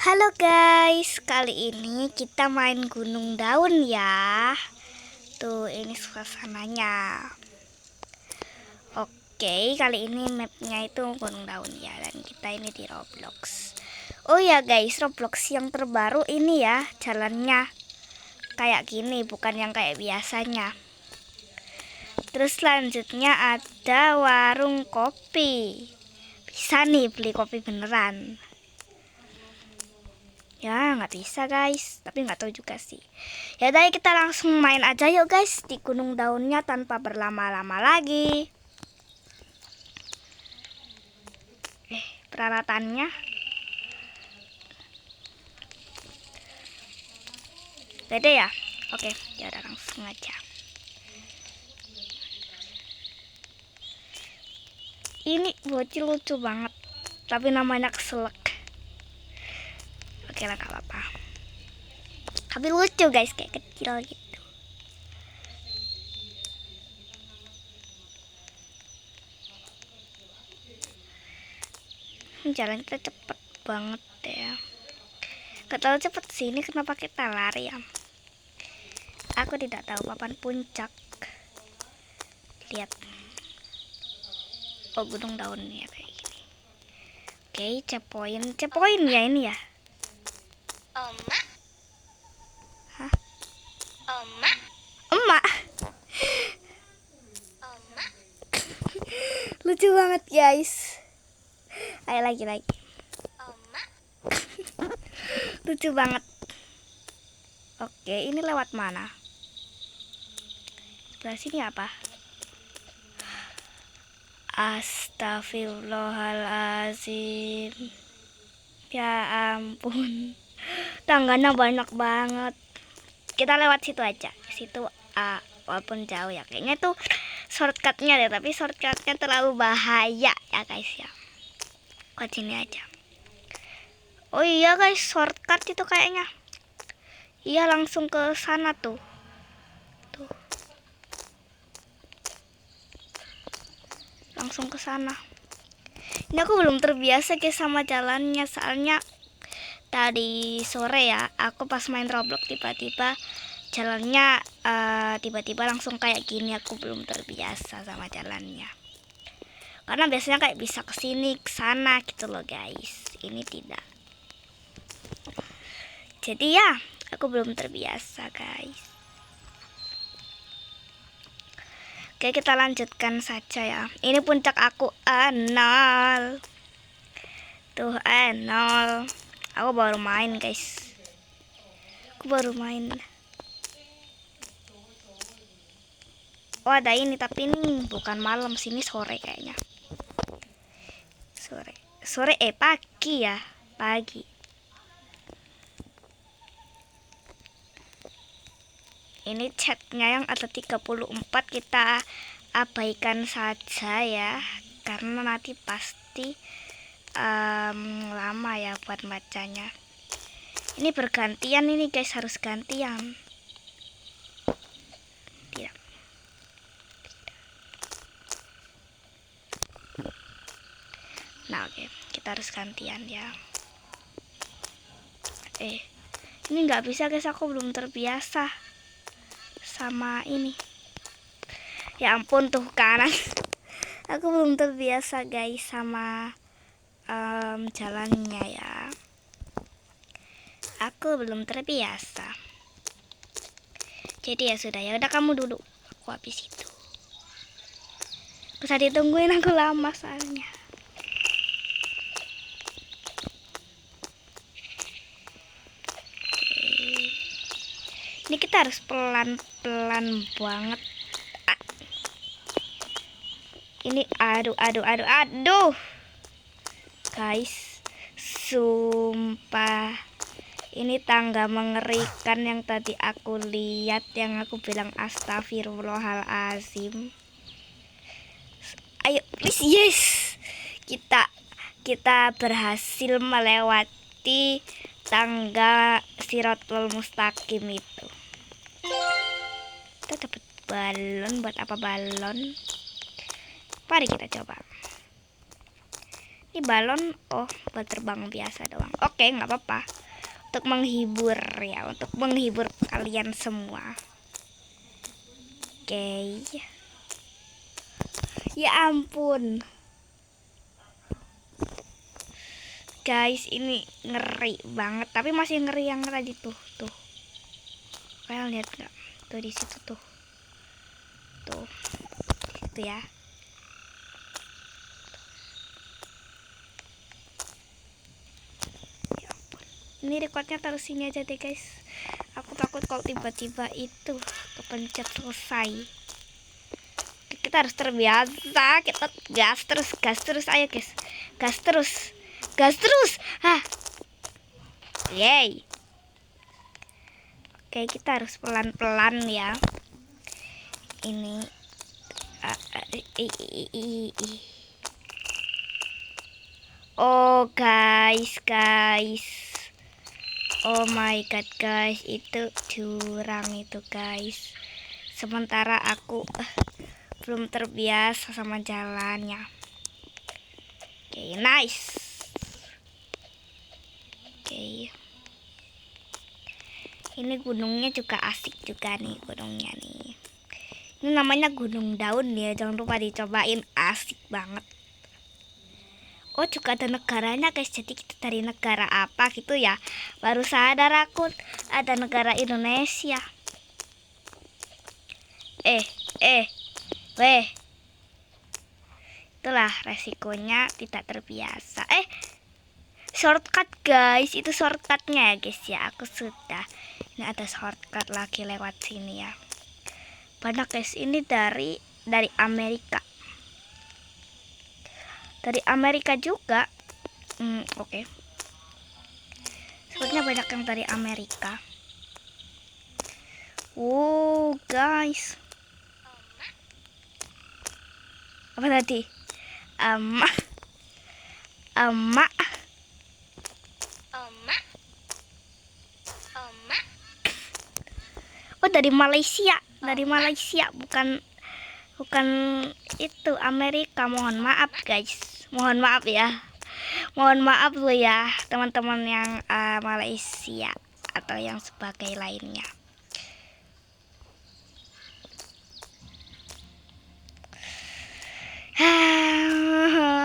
Halo guys, kali ini kita main gunung daun ya. Tuh, ini suasananya. Oke, kali ini mapnya itu gunung daun ya. Dan kita ini di Roblox. Oh ya guys, Roblox yang terbaru ini ya, jalannya kayak gini, bukan yang kayak biasanya. Terus selanjutnya ada warung kopi. Bisa nih beli kopi beneran. Ya nggak bisa guys, tapi nggak tahu juga sih. Ya udah kita langsung main aja yuk guys di gunung daunnya tanpa berlama-lama lagi. Peralatannya beda ya. Oke, ya udah langsung aja. Ini bocil lucu banget, tapi namanya keselak. Oke lah, gak apa-apa. Tapi lucu guys, kayak kecil gitu. Jalan kita cepet banget ya. Gak terlalu cepet sih, ini kenapa kita lari ya? Aku tidak tahu papan puncak. Lihat. Oh, gunung daunnya kayak gini. Oke, cepoin ya ini ya. Oma. Hah? Oma. Emak. Oma. Lucu banget guys. Ayo lagi. Oma. Lucu banget. Oke, ini lewat mana? Sebelah sini apa? Astagfirullahaladzim. Ya ampun, tangganya banyak banget. Kita lewat situ aja. Situ walaupun jauh ya. Kayaknya tuh shortcutnya deh, tapi shortcutnya terlalu bahaya ya guys ya. Ke sini aja. Oh iya guys, shortcut itu kayaknya. Iya, langsung ke sana tuh. Tuh. Langsung ke sana. Ini aku belum terbiasa guys sama jalannya, soalnya tadi sore ya aku pas main Roblox tiba-tiba jalannya tiba-tiba langsung kayak gini. Aku belum terbiasa sama jalannya, karena biasanya kayak bisa kesini kesana gitu loh guys. Ini tidak, jadi ya aku belum terbiasa guys. Oke, kita lanjutkan saja ya. Ini puncak aku 0. Tuh 0. Aku baru main guys. Oh ada ini, tapi ini bukan malam, sini sore kayaknya. Sore pagi ya. Pagi. Ini chatnya yang ada 34 kita abaikan saja ya, karena nanti pasti lama ya buat bacanya. Ini bergantian ini guys, harus gantian. Tidak. Nah oke, kita harus gantian ya. Ini nggak bisa guys, aku belum terbiasa sama ini. Ya ampun tuh kanan. Aku belum terbiasa guys sama jalannya ya. Aku belum terbiasa. Jadi ya sudah, ya udah kamu duduk. Aku habis itu. Bisa ditungguin, aku lama soalnya. Ini kita harus pelan-pelan banget. Ini aduh. Guys, sumpah. Ini tangga mengerikan yang tadi aku lihat, yang aku bilang astagfirullahalazim. Ayo, please, yes. Kita berhasil melewati tangga Shirathul Mustaqim itu. Kita dapat balon. Buat apa balon? Mari kita coba. Ini balon, oh buat terbang biasa doang. Oke, nggak apa-apa. Untuk menghibur ya, untuk menghibur kalian semua. Oke. Ya ampun. Guys, ini ngeri banget. Tapi masih ngeri yang tadi tuh. Kalian lihat nggak? Tuh di situ tuh. Tuh. Di situ ya. Ini recordnya taruh sini aja deh guys. Aku takut kalau tiba-tiba itu kepencet selesai. Kita harus terbiasa. Kita gas terus ayo guys. Gas terus. Hah. Yeay. Oke, kita harus pelan-pelan ya. Ini oh guys. Oh my god guys, itu jurang itu guys. Sementara aku belum terbiasa sama jalannya. Oke, nice. Oke. Ini gunungnya juga asik juga nih gunungnya nih. Ini namanya gunung daun ya, jangan lupa dicobain, asik banget. Oh juga ada negaranya guys, jadi kita dari negara apa gitu ya. Baru sadar aku ada negara Indonesia. Weh. Itulah resikonya tidak terbiasa. Shortcut guys, itu shortcutnya ya guys ya. Aku sudah. Ini ada shortcut lagi lewat sini ya. Banyak guys, ini dari Amerika. Dari Amerika juga. Oke. Sepertinya banyak yang dari Amerika. Guys. Apa tadi? Oma. Oh, dari Malaysia. Bukan itu Amerika. Mohon maaf guys. Mohon maaf ya. Mohon maaf lo ya teman-teman yang Malaysia atau yang sebagai lainnya.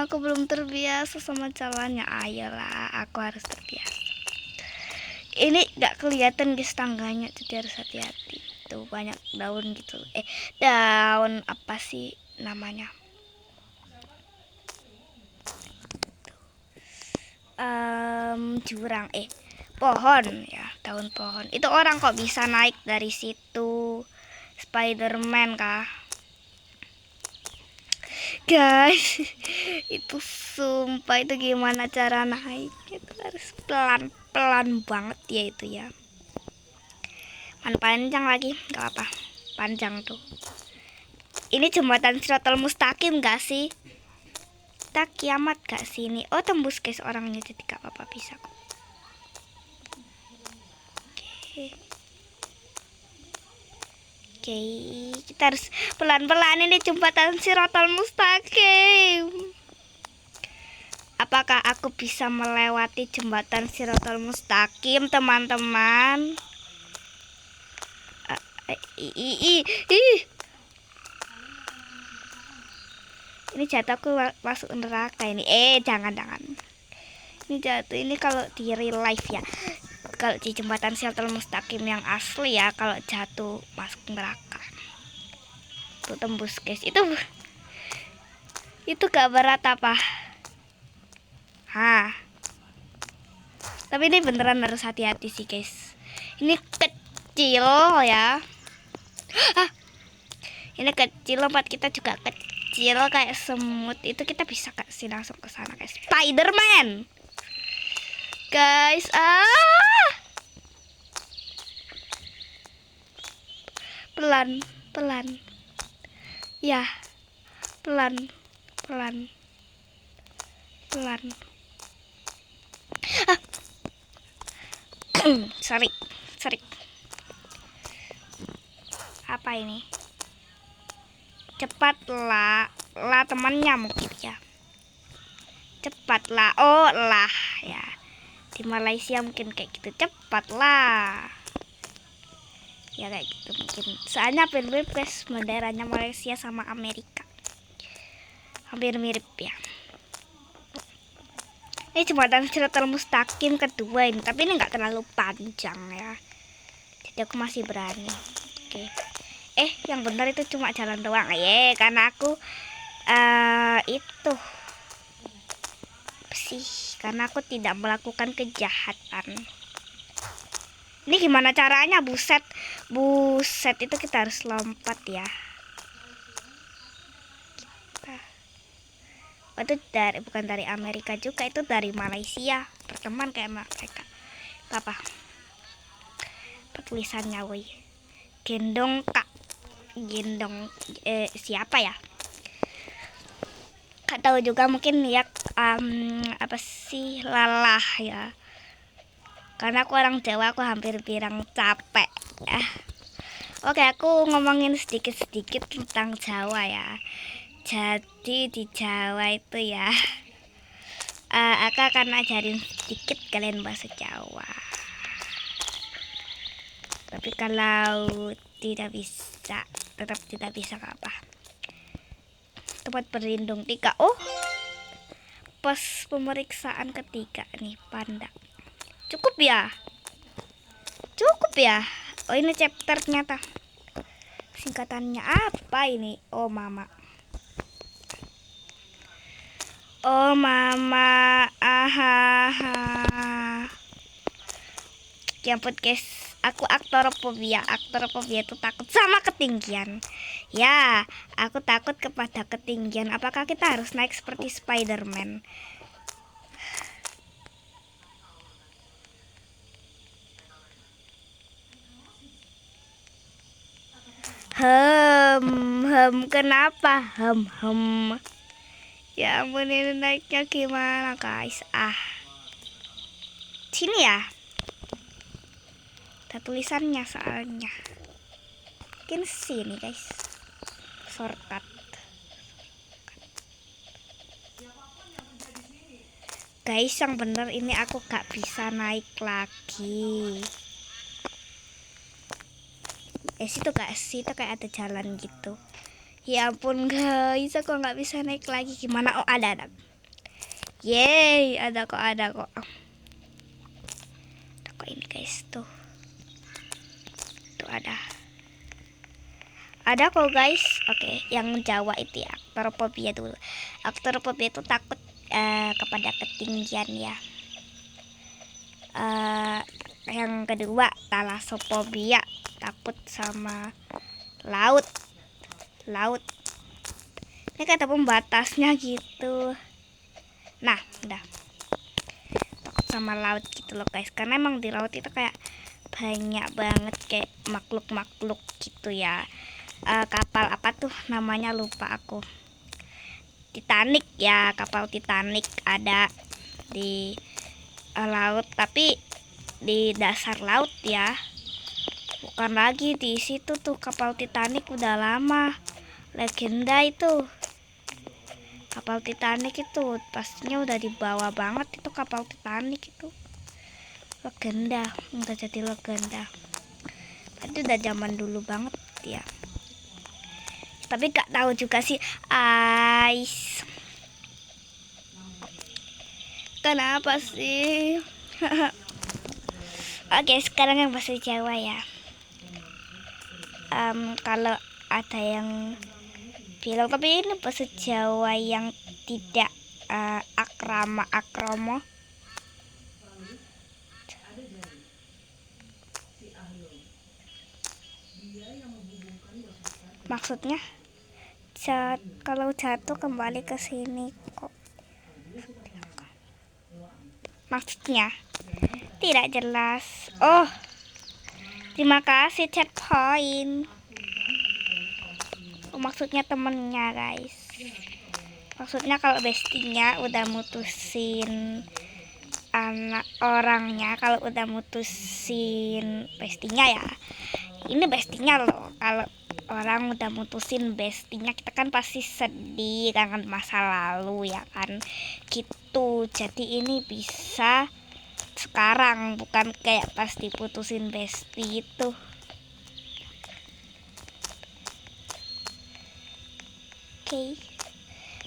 Aku belum terbiasa sama jalannya. Ayolah, aku harus terbiasa. Ini gak kelihatan guys tangganya, jadi harus hati-hati. Tuh banyak daun gitu. Daun apa sih namanya? Jurang. Pohon ya, daun pohon. Itu orang kok bisa naik dari situ? Spiderman kah? Guys, itu sumpah itu gimana cara naik? Itu harus pelan-pelan banget ya itu ya. Panjang lagi, gak apa, panjang tuh. Ini jembatan Siratal Mustaqim gak sih? Kita kiamat gak sih ini? Oh tembus guys orangnya, jadi gak apa-apa, bisa kok. Oke, kita harus pelan-pelan, ini jembatan Siratal Mustaqim. Apakah aku bisa melewati jembatan Siratal Mustaqim, teman-teman? Ini jatuh, aku masuk neraka ini. Jangan. Ini jatuh, ini kalau di real life ya. Kalau di jembatan Siratal Mustaqim yang asli ya, kalau jatuh masuk neraka. Tuh tembus guys. Itu gak berat apa? Tapi ini beneran harus hati-hati sih guys. Ini kecil ya. Ini kecil, lompat kita juga kecil kayak semut. Itu kita bisa kasih langsung ke sana guys. Spiderman. Guys, pelan. Ya, pelan. Sorry. Apa ini? Cepatlah, temannya mungkin ya. Cepat. cepatlah. Oh lah ya. Di Malaysia mungkin kayak gitu, cepatlah. Ya kayak gitu mungkin. Soalnya hampir mirip guys, benderanya Malaysia sama Amerika. Hampir mirip ya. Ini jembatan Siratal Mustaqim kedua ini, tapi ini nggak terlalu panjang ya. Jadi aku masih berani. Oke. Yang benar itu cuma jalan doang. Karena aku itu sih, karena aku tidak melakukan kejahatan. Ini gimana caranya? Buset itu kita harus lompat ya. Itu bukan dari Amerika juga, itu dari Malaysia, berteman kayak mereka. Apa tulisannya woi, gendong kak, gendong siapa ya, gak tahu juga, mungkin ya apa sih, lalah ya, karena aku orang Jawa, aku hampir bilang capek ya. Oke, aku ngomongin sedikit-sedikit tentang Jawa ya. Jadi di Jawa itu ya, aku akan ajarin sedikit kalian bahasa Jawa. Tapi kalau tidak bisa, tetap tidak bisa gak apa. Tempat berlindung 3. Oh, pos pemeriksaan ketiga nih, panda. Cukup ya? Oh, ini chapter ternyata. Singkatannya apa ini? Oh mama, ahaha. Ya ampun guys, aku aktorophobia itu takut sama ketinggian. Ya, aku takut kepada ketinggian. Apakah kita harus naik seperti Spider-Man? Kenapa? Ya ampun, ini naiknya gimana guys? Sini ya. Ada tulisannya soalnya. Mungkin sini guys. Shortcut. Guys, yang bener ini aku gak bisa naik lagi. Situ kayak ada jalan gitu. Ya ampun guys, aku nggak bisa naik lagi. Gimana? Oh, ada. Yeay, ada kok. Ada kok ini guys, tuh ada kok guys. Oke, yang Jawa itu ya, aktorophobia dulu. Aktorophobia itu takut kepada ketinggian ya. Yang kedua, thalassophobia, takut sama laut. Ini kayak ada pembatasnya gitu. Nah, udah takut sama laut gitu loh guys, karena emang di laut itu kayak banyak banget kayak makhluk gitu ya. Kapal apa tuh namanya, lupa aku. Titanic ya, kapal Titanic ada di laut, tapi di dasar laut ya, bukan lagi di situ. Tuh kapal Titanic udah lama, legenda itu. Kapal Titanic itu pastinya udah di bawah banget, itu kapal Titanic itu legenda, udah jadi legenda. Itu udah zaman dulu banget ya. Tapi gak tahu juga sih Ais, kenapa sih? Oke, sekarang yang bahasa Jawa ya. Kalau ada yang bilang, tapi ini bahasa Jawa yang tidak akromo. Maksudnya kalau jatuh kembali ke sini kok. Maksudnya tidak jelas. Oh, terima kasih chat point. Maksudnya temennya guys. Maksudnya kalau bestinya udah mutusin anak orangnya, kalau udah mutusin bestinya ya. Ini bestinya loh. Kalau orang udah mutusin bestinya, kita kan pasti sedih, kangen masa lalu ya kan gitu. Jadi ini bisa sekarang, bukan kayak pas diputusin besti itu. Oke.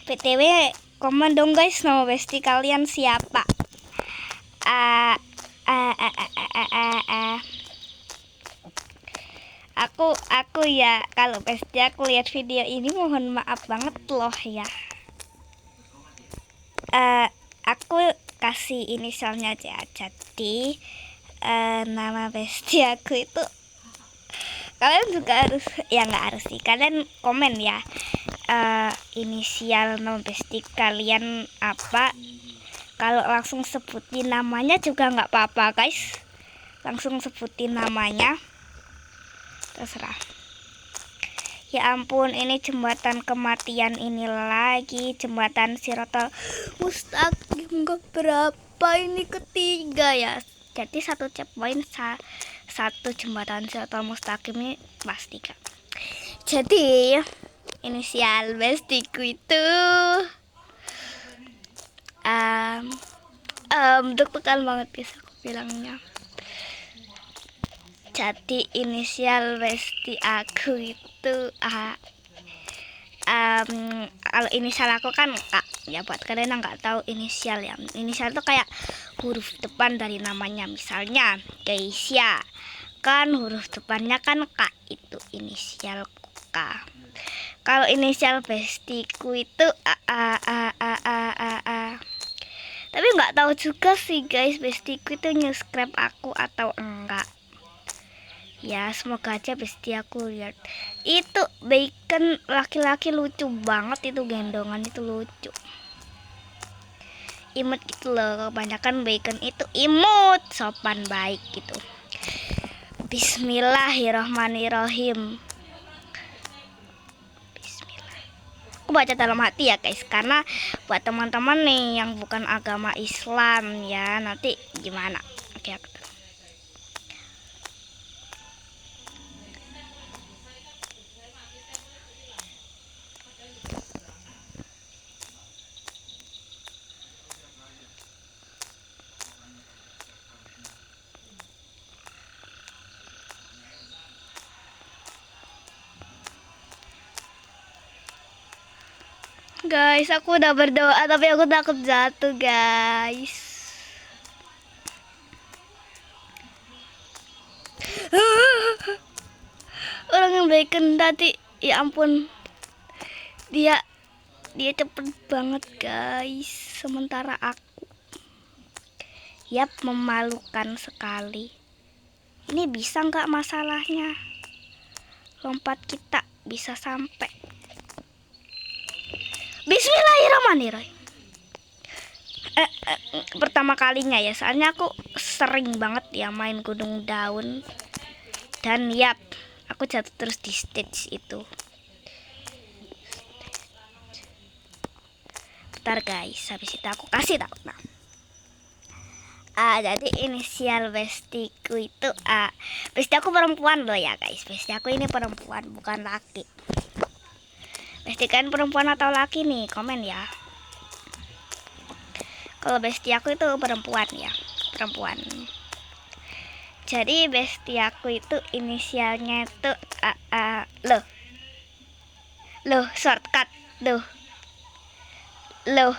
PTW komen dong guys, nama besti kalian siapa? Aku ya, kalau besti aku lihat video ini mohon maaf banget loh ya. Aku kasih inisialnya aja. Jadi nama besti aku itu, kalian juga harus, ya nggak harus sih, kalian komen ya inisial nama besti kalian apa. Kalau langsung sebutin namanya juga nggak apa-apa guys, langsung sebutin namanya, terserah. Ya ampun, ini jembatan kematian ini lagi, jembatan Sirotol Mustaqim berapa ini, ketiga ya. Jadi satu checkpoint satu jembatan Sirotol Mustaqim ini pasti kan. Jadi inisial bestiku itu deg-degan banget bisa aku bilangnya. Jadi inisial besti aku itu kalau inisial aku kan Kak. Ya buat kalian yang nggak tahu inisial ya, inisial itu kayak huruf depan dari namanya. Misalnya Keisha, kan huruf depannya kan K, itu inisial K. Kalau inisial bestiku itu tapi nggak tahu juga sih guys, bestiku itu nge-subscribe aku atau enggak. Ya semoga aja besti aku lihat. Itu bacon laki-laki lucu banget, itu gendongan itu lucu, imut gitu loh. Kebanyakan bacon itu imut, sopan, baik gitu. Bismillahirrohmanirrohim. Bismillah. Aku baca dalam hati ya guys, karena buat teman-teman nih yang bukan agama Islam ya, nanti gimana. Oke, aku guys, aku udah berdoa tapi aku takut jatuh guys. Orang yang bacon tadi, ya ampun, dia cepet banget guys, sementara aku yap, memalukan sekali. Ini bisa nggak masalahnya, lompat kita bisa sampai. Bismillahirrahmanirrahim. Pertama kalinya ya, soalnya aku sering banget ya main gunung daun, dan yap, aku jatuh terus di stage itu. Bentar guys, habis itu aku kasih tau. Nah, jadi inisial bestiku itu besti aku perempuan loh ya guys. Besti aku ini perempuan, bukan laki. Besti kan perempuan atau laki nih, komen ya. Kalau besti aku itu perempuan ya, perempuan. Jadi besti aku itu inisialnya itu loh shortcut loh.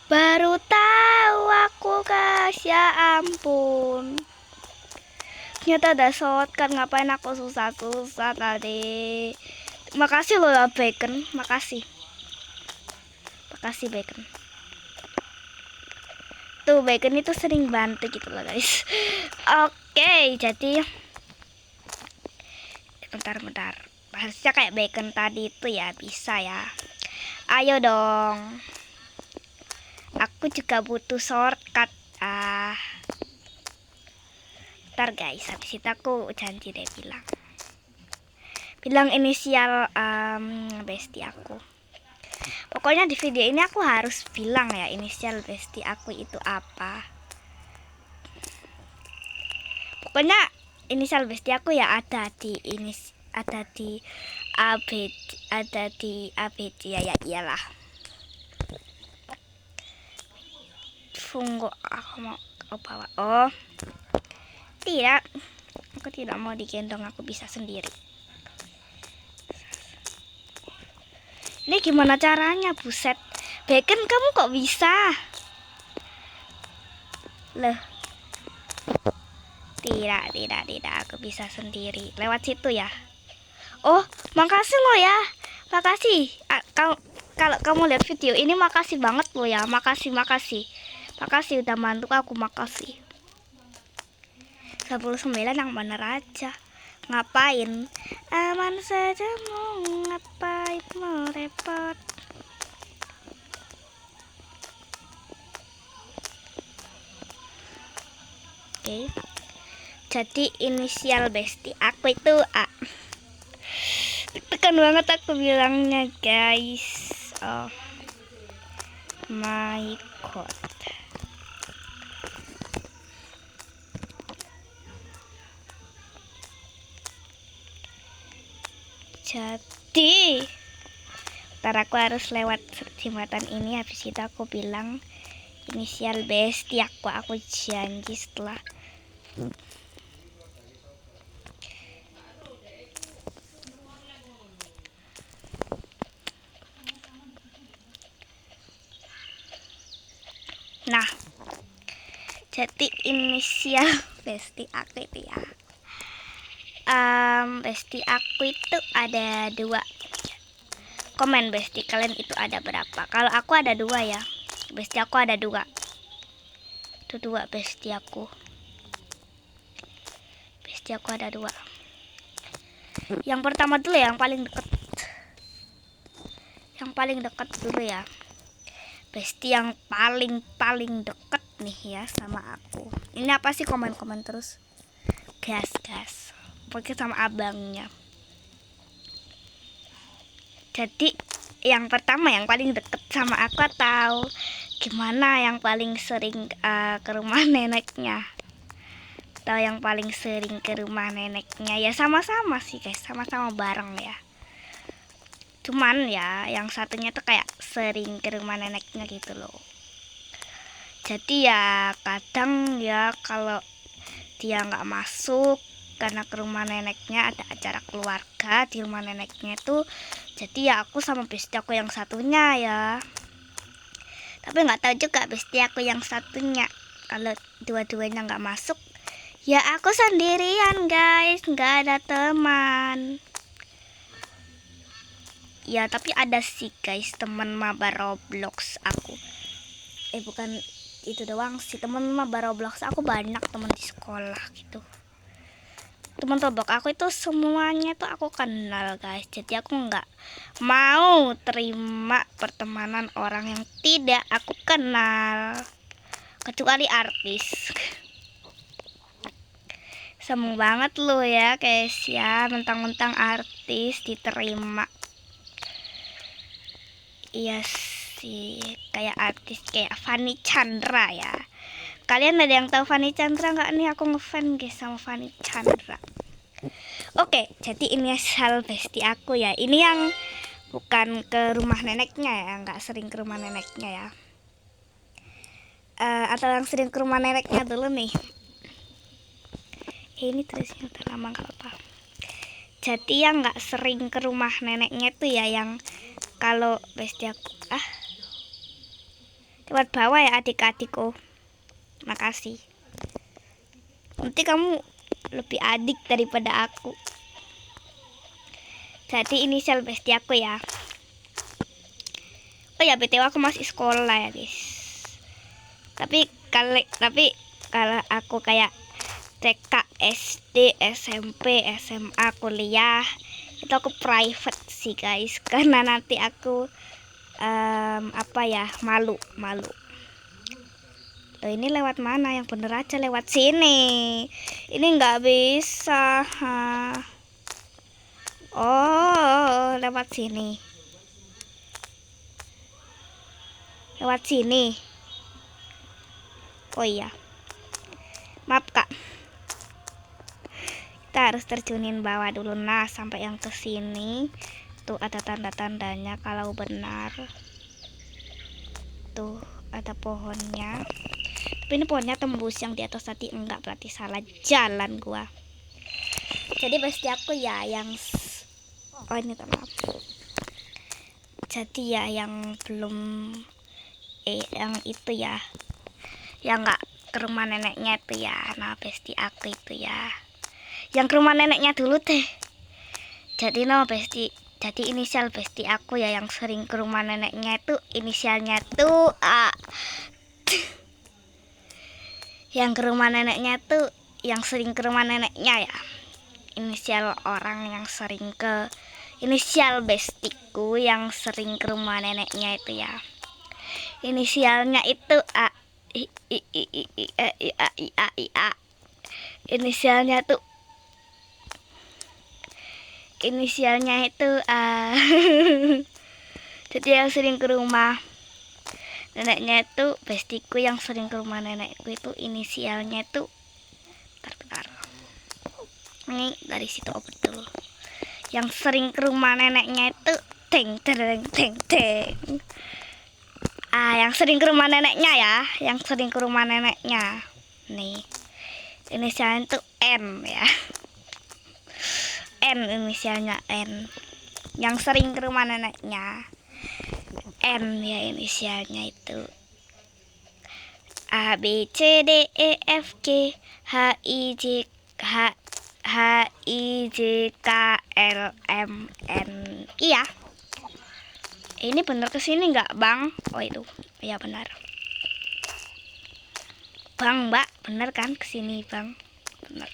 Baru tahu aku guys, ya ampun. Ternyata ada shortcut, ngapain aku susah-susah tadi. Makasih loh ya bacon, makasih bacon. Tuh bacon itu sering bantu gitu loh guys. Oke, jadi bentar. Harusnya kayak bacon tadi itu ya, bisa ya. Ayo dong. Aku juga butuh shortcut. Ntar guys, habis itu aku janji deh bilang inisial besti aku. Pokoknya di video ini aku harus bilang ya inisial besti aku itu apa. Pokoknya inisial besti aku ya ada di AB, ada di ABC ya iyalah. Tunggu, aku mau bawa. Oh, tidak. Aku tidak mau digendong, aku bisa sendiri. Ini gimana caranya, buset. Bacon, kamu kok bisa? Loh. Tidak, aku bisa sendiri. Lewat situ ya. Oh, makasih lo ya. Makasih. Kalau kamu lihat video ini, makasih banget lo ya. Makasih. Makasih udah bantu aku, makasih. 19 yang bener aja. Ngapain? Aman saja mau ngapain mau repot. Oke. Jadi inisial besti aku itu A. Tekan banget aku bilangnya guys. Oh my god. Jadi ntar aku harus lewat jembatan ini, habis itu aku bilang inisial besti aku janji setelah nah. Jadi inisial besti aku itu ya, besti aku itu ada 2. Komen besti kalian itu ada berapa? Kalau aku ada 2 ya. Besti aku ada 2. Itu 2 besti aku. Besti aku ada 2. Yang pertama dulu ya, yang paling deket. Yang paling deket dulu ya. Besti yang paling deket nih ya sama aku. Ini apa sih komen-komen terus? Gas. Pokoknya sama abangnya. Jadi yang pertama yang paling deket sama aku, atau gimana yang paling sering ke rumah neneknya, atau yang paling sering ke rumah neneknya, ya sama-sama sih guys, sama-sama bareng ya. Cuman ya yang satunya tuh kayak sering ke rumah neneknya gitu loh. Jadi ya kadang ya kalau dia nggak masuk karena ke rumah neneknya ada acara keluarga di rumah neneknya itu, jadi ya aku sama besti aku yang satunya ya. Tapi nggak tahu juga besti aku yang satunya kalau dua-duanya nggak masuk, ya aku sendirian guys, nggak ada teman. Ya tapi ada sih guys teman mabar Roblox aku. Bukan itu doang sih, teman mabar Roblox aku banyak, teman di sekolah gitu. Teman Roblox aku itu semuanya tuh aku kenal guys. Jadi aku nggak mau terima pertemanan orang yang tidak aku kenal, kecuali artis. Seneng banget lo ya guys ya, mentang-mentang artis diterima. Iya sih, kayak artis kayak Fanny Chandra ya. Kalian ada yang tahu Fanny Chandra nggak nih? Aku ngefans guys sama Fanny Chandra. Oke, jadi ini asal besti aku ya. Ini yang bukan ke rumah neneknya ya, nggak sering ke rumah neneknya ya. Atau yang sering ke rumah neneknya dulu nih. Ini terusnya udah lama nggak apa. Jadi yang nggak sering ke rumah neneknya tuh ya, yang kalau besti aku lewat bawah ya adik-adikku. Makasih. Nanti kamu lebih adik daripada aku. Jadi inisial besti aku ya. Oh ya BTW aku masih sekolah ya guys. Tapi kalau aku kayak TK, SD, SMP, SMA, kuliah itu aku private sih guys, karena nanti aku malu. Loh, ini lewat mana? Yang bener aja lewat sini. Ini nggak bisa. Oh, lewat sini. Lewat sini. Oh iya. Maaf kak. kita harus terjunin bawah dulu. Nah, sampai yang ke sini tuh ada tanda-tandanya kalau benar. Tuh ada pohonnya. Tapi ini pohonnya tembus, yang di atas tadi enggak, berarti salah jalan gua. Jadi pasti aku ya yang oh ini maaf. Jadi ya yang belum yang itu ya, yang nggak ke rumah neneknya itu ya. Nah besti aku itu ya yang ke rumah neneknya dulu deh. Jadi jadi inisial besti aku ya yang sering ke rumah neneknya itu inisialnya tuh A. Yang ke rumah neneknya tuh yang sering ke rumah neneknya ya, inisial orang yang sering ke inisial bestiku yang sering ke rumah neneknya itu ya, inisialnya itu A. Inisialnya tuh itu A. Jadi yang sering ke rumah neneknya itu bestiku yang sering ke rumah nenekku itu inisialnya itu bentar. Ini dari situ, oh betul. Yang sering ke rumah neneknya itu teng. Yang sering ke rumah neneknya ya, yang sering ke rumah neneknya. Nih. Inisialnya itu N ya. N, inisialnya N. Yang sering ke rumah neneknya. N ya inisialnya itu. A B C D E F G H I J K L M N. Iya. Ini bener kesini nggak bang? Oh itu, iya benar. Bang mbak, bener kan kesini bang? Bener.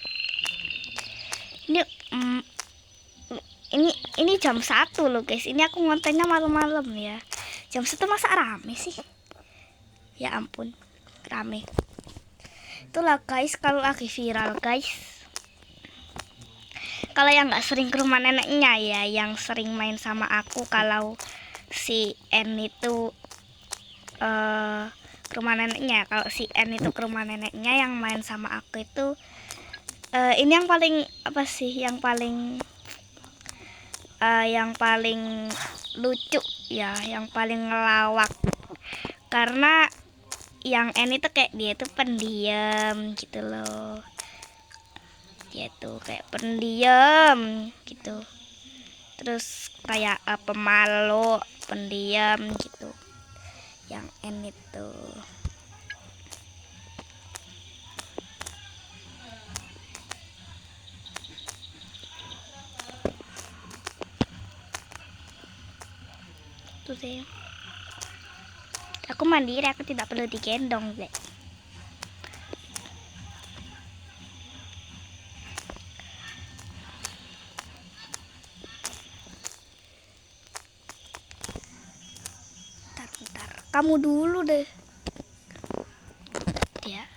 Ini jam 1 loh guys. Ini aku ngontennya malam-malam ya. Jam 1 masa rame sih? Ya ampun, rame. Itulah guys kalau lagi viral guys. Kalau yang nggak sering ke rumah neneknya ya, yang sering main sama aku, kalau si N itu ke rumah neneknya. Kalau si N itu ke rumah neneknya, yang main sama aku itu ini yang paling apa sih? Yang paling lucu ya, yang paling ngelawak. Karena yang N itu kayak dia itu pendiam gitu loh. Dia tuh kayak pendiam gitu. Terus kayak pemalu, pendiam gitu. Yang N itu. Tuh deh. Aku mandiri, aku tidak perlu digendong deh. Bentar. Kamu dulu deh. Ya.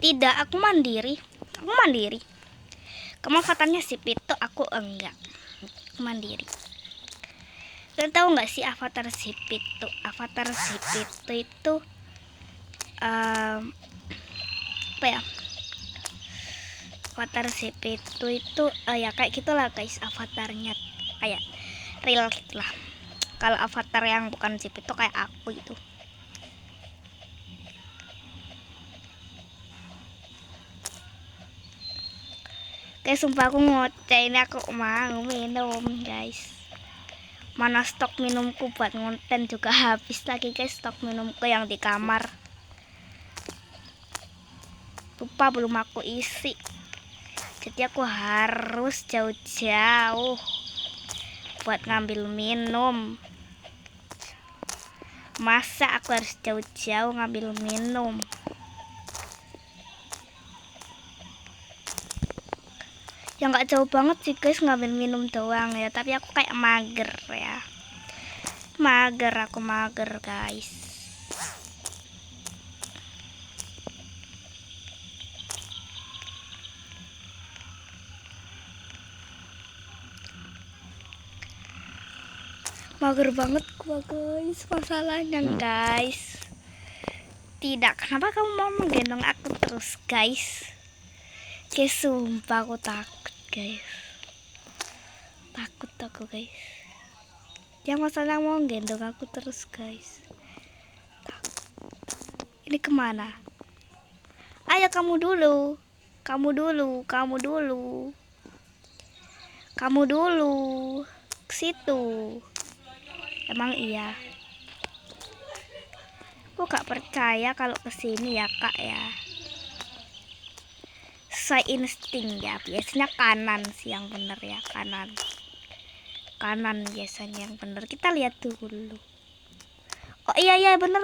Tidak, aku mandiri. Kamu avatarnya si Pito, aku enggak. Aku mandiri. Kalian tahu nggak sih avatar si Pito? Avatar si Pito itu apa ya? Avatar si Pito itu ya kayak gitulah guys, avatarnya kayak real gitulah. Kalau avatar yang bukan si Pito kayak aku itu. Guys, sumpah aku ngoceh, ini aku mau minum guys. Mana stok minumku buat ngonten juga habis lagi guys, stok minumku yang di kamar. Lupa belum aku isi. Jadi aku harus jauh-jauh buat ngambil minum. Masa aku harus jauh-jauh ngambil minum? Ya nggak jauh banget sih guys, ngambil minum doang ya. Tapi aku kayak mager ya. Aku mager guys. Mager banget gua guys, masalahnya guys. Tidak, kenapa kamu mau menggendong aku terus guys? Guys, sumpah aku takut guys. Takut aku guys. Yang masalah mau gendong aku terus guys. Ini kemana? Ayo kamu dulu. Kamu dulu. Kamu dulu. Kamu dulu. Ke situ. Emang iya. Aku gak percaya kalau kesini ya kak ya. Sesuai insting ya. Biasanya kanan sih yang bener ya. Kanan biasanya yang bener. Kita lihat dulu. Oh iya bener.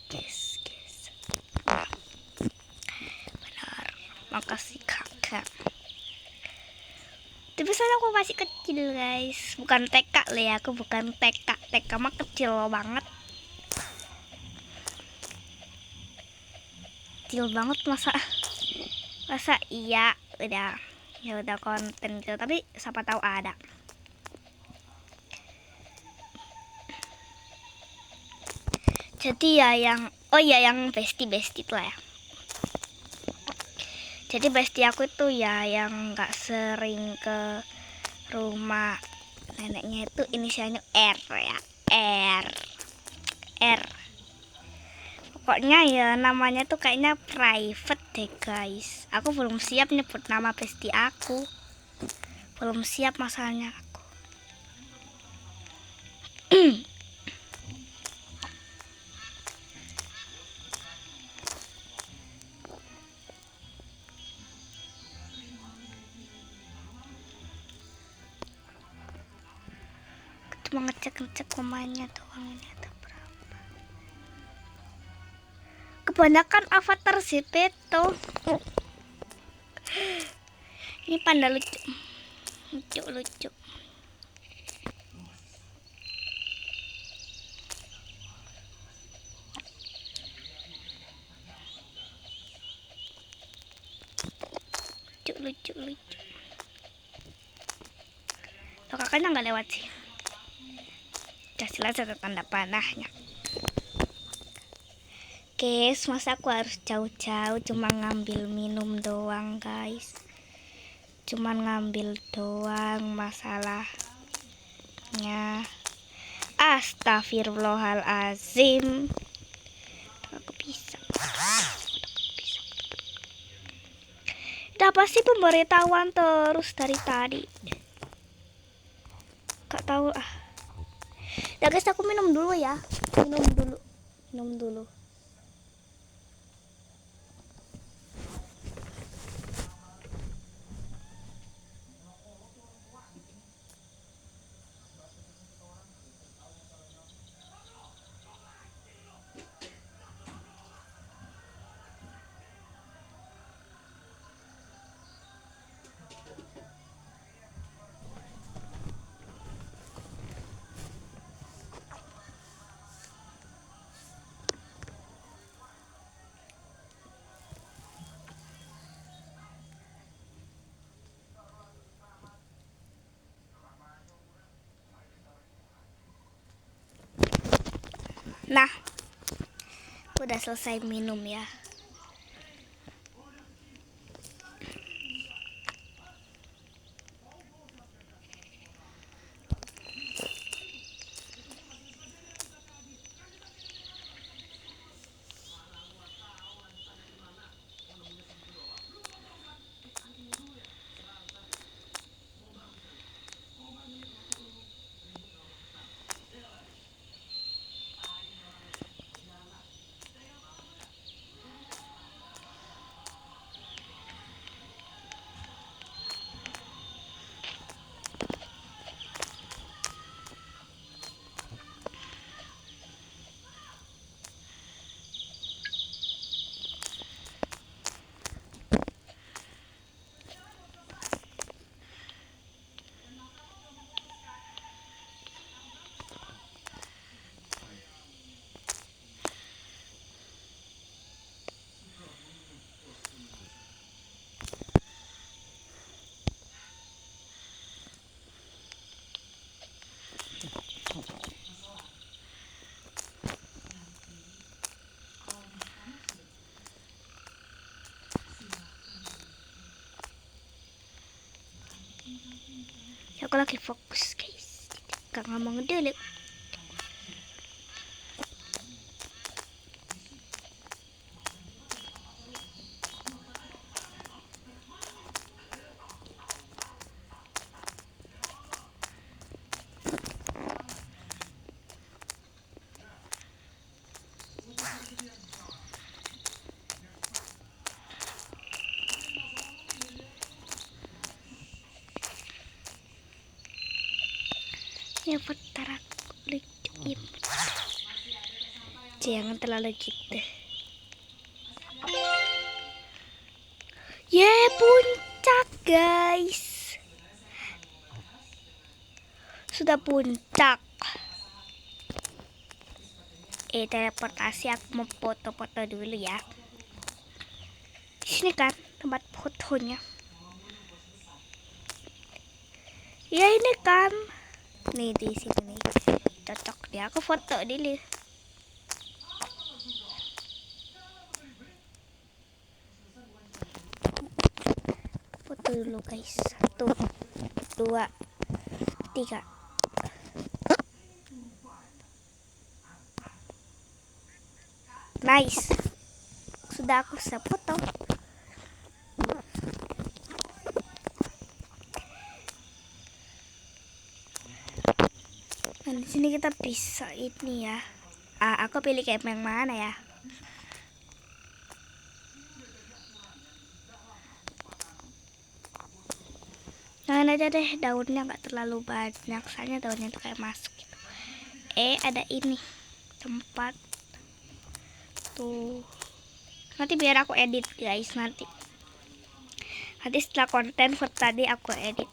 Guys. Benar. Makasih kakak. Tapi soalnya aku masih kecil guys. Bukan TK lah ya. Aku bukan TK. TK mah kecil banget. Kecil banget masa iya udah konten gitu, tapi siapa tahu ada. Jadi ya yang bestie itu lah ya. Jadi bestie aku itu ya yang nggak sering ke rumah neneknya, itu inisialnya R ya. R. Pokoknya ya namanya tuh kayaknya private deh guys. Aku belum siap nyebut nama bestie aku. Belum siap masalahnya aku. Cuma ngecek pemainnya doang, ini ada berapa. Kebanyakan avatar Zepeto. Ini panda lucu. Lucu. Tuh kakaknya nggak lewat sih. Kasih ada tanda panahnya. Guys, masa aku harus jauh-jauh cuma ngambil minum doang guys. Cuman ngambil doang masalahnya. Astagfirullahalazim. Aku bisa. Apa sih pemberitahuan terus dari tadi? Gak tahu ah. Ya guys, aku minum dulu ya. Minum dulu. Nah, udah selesai minum ya. aku lagi fokus guys, gak ngomong dulu. Ya putar aku lucuin. Jangan terlalu gitu. Ye, puncak guys. Sudah puncak. Teleportasi, aku mau foto-foto dulu ya. Di sini kan tempat fotonya. Ya ini kan. Nih di sini nih. Cocok dia, aku foto dulu. Foto dulu guys. 1, 2, 3. Nice. Sudah aku foto. Nah, di sini kita bisa ini ya. Aku pilih kayak yang mana ya? Jangan aja deh, daunnya nggak terlalu banyak, soalnya daunnya tuh kayak masuk gitu. Ada ini tempat tuh. Nanti biar aku edit guys, nanti setelah konten foto tadi aku edit.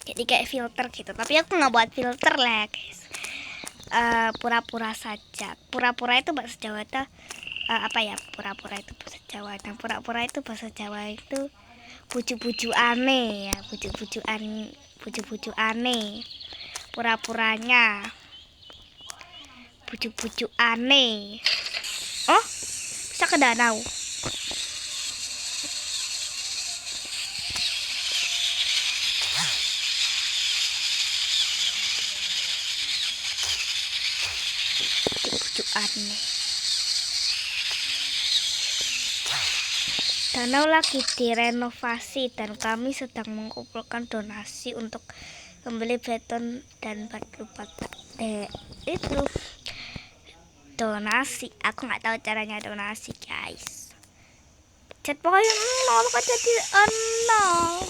Jadi kayak filter gitu, tapi aku nggak buat filter lah guys. Pura-pura saja. Pura-pura itu bahasa Jawa itu apa ya? Pura-pura itu bahasa Jawa. Dan pura-pura itu bahasa Jawa itu buju-buju aneh ya, buju-buju aneh. Pura-puranya buju-buju aneh. Oh, bisa ke danau. Buju aneh. Danau lagi direnovasi dan kami sedang mengumpulkan donasi untuk membeli beton dan batu bata. Itu donasi. Aku nggak tahu caranya donasi guys. Chat pokoknya nol kan jadi nol.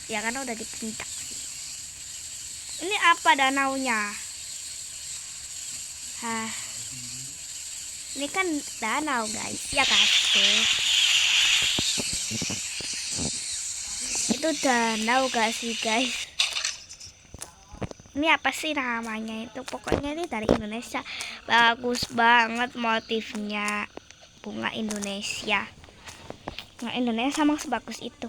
Ya kan udah dipinta sih. Ini apa danaunya? Ini kan danau guys, ya kasih. Itu danau gak sih guys? Ini apa sih namanya itu? Pokoknya ini dari Indonesia. Bagus banget motifnya. Bunga Indonesia. Bunga Indonesia sama sebagus itu.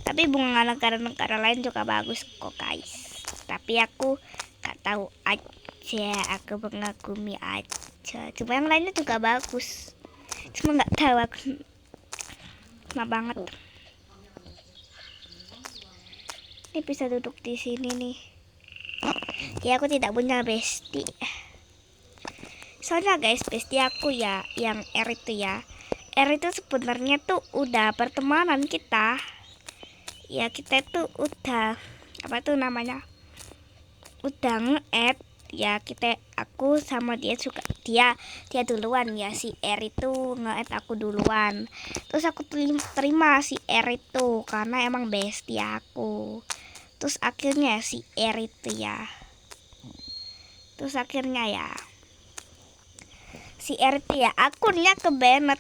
Tapi bunga negara-negara lain juga bagus kok guys. Tapi aku gak tahu aja, aku mengagumi aja. Cuma yang lainnya juga bagus. Cuma nggak tahu aku lama banget. Ini bisa duduk di sini nih. Ya aku tidak punya bestie. Soalnya guys, bestie aku ya yang R itu ya. R itu sebenarnya tuh udah pertemanan kita. Ya kita itu udah apa tuh namanya? Udah nge-add ya aku sama dia suka dia duluan ya, si R itu nge-add aku duluan. Terus aku terima si R itu karena emang bestie aku. Terus akhirnya si R itu ya. Terus akhirnya ya si R itu ya akunnya ke Bennett.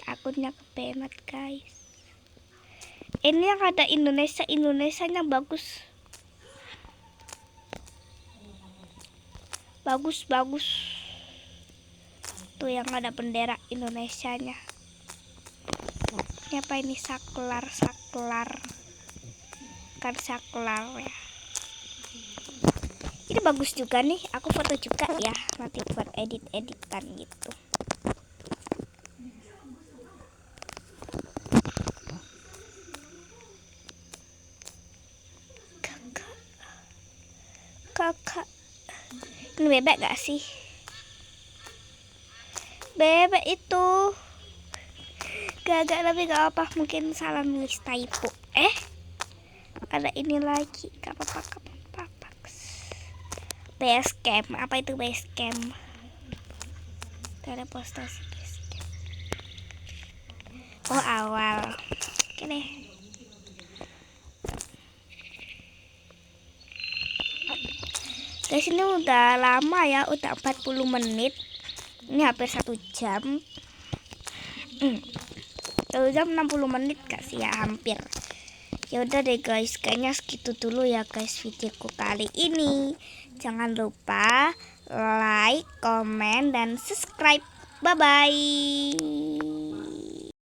Akunnya ke Bennett guys. Ini yang ada Indonesianya bagus. Bagus. Tuh yang ada bendera Indonesianya. Ini apa ini? Saklar. Kan saklar ya. Ini bagus juga nih, aku foto juga ya, nanti buat edit-editan gitu. Kakak, ini bebek gak sih? Bebek itu gak tapi gak apa, mungkin salah nulis typo. Ada ini lagi, gak apa-apa. Base camp, apa itu base camp? Telepostasi base camp. Oh awal, oke deh. Guys, ini udah lama ya, udah 40 menit. Ini hampir 1 jam. 1 jam 60 menit gak sih ya, hampir. Ya udah deh guys, kayaknya segitu dulu ya guys videoku kali ini. Jangan lupa like, komen, dan subscribe. Bye bye.